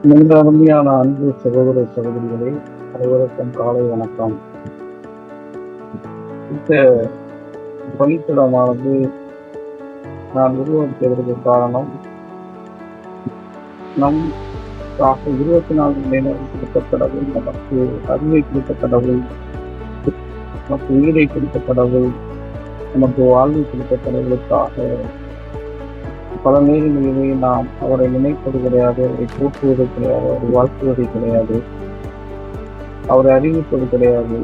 மிக அருமையான அன்பு சகோதர சகோதரிகளே, அனைவருக்கும் காலை வணக்கம். இந்த பணித்தடமானது நான் உருவாக்கியதற்கு காரணம், நம் 24 மணி நேரம் கொடுத்த கடவுள், நமக்கு அறிவை கொடுத்த கடவுள், நமக்கு உயிரை கொடுத்த கடவுள், நமக்கு வாழ்வை கொடுத்த கடவுளுக்காக பல நேரங்களிலே நாம் அவரை நினைப்பது கிடையாது, அவரை போற்றுவது கிடையாது, அவரை வாழ்த்துவது கிடையாது, அவரை அறிவிப்பது கிடையாது.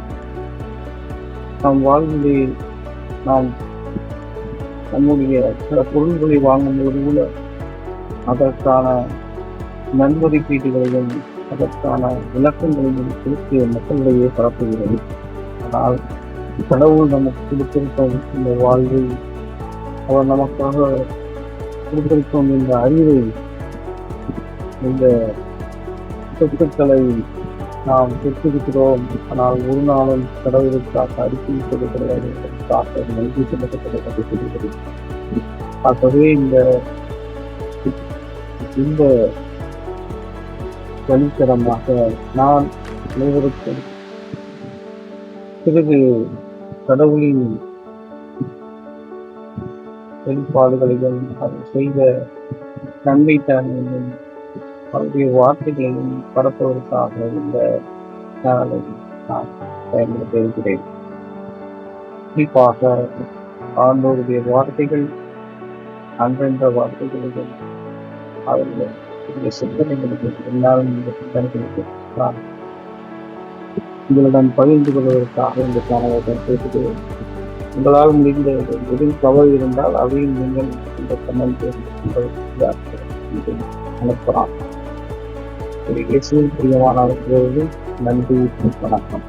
நம் வாழ்விலே நாம் நம்முடைய சில பொருள்களை வாங்கும்போது கூட அதற்கான நன்மதிப்பீடுகளையும் அதற்கான விளக்கங்களையும் கொடுத்து மக்களிடையே பரப்புகிறது. ஆனால் கடவுள் நமக்கு கொடுத்திருக்கும் இந்த வாழ்வை, அவர் நமக்காக கொடுத்திருக்கும் இந்த அறிவை, இந்த சொத்துக்களை நாம் பெற்றிருக்கிறோம். ஆனால் ஒரு நாளும் கடவுளுக்காக அறிவிப்பது கிடையாது, என்பதற்காக நன்றி செலுத்தப்பட்டது. ஆகவே இந்த வழித்தரமாக நான் அனைவருக்கும் சிறிது கடவுளின் வெளிப்பாடுகளையும் அவர் செய்த நன்மை தன்மையும் அவருடைய வார்த்தைகளையும் பரப்புவதற்காக இந்த சேனலை நான் பயன்படுத்த இருக்கிறேன். குறிப்பாக ஆண்டோருடைய வார்த்தைகள், அன்றென்ற வார்த்தைகளையும் அவர்கள் இந்த சிந்தனைகளுக்கு என்னாலும் நான் உங்களுடன் பகிர்ந்து கொள்வதற்காக இந்த சேனலை பேசுகிறேன். உங்களால் முடிந்த எதில் தவறு இருந்தால் அதையும் நீங்கள் இந்த கமெண்ட் அனுப்பலாம். இயேசுவின் பிரியமானவர்களுக்கு நன்றி, வணக்கம்.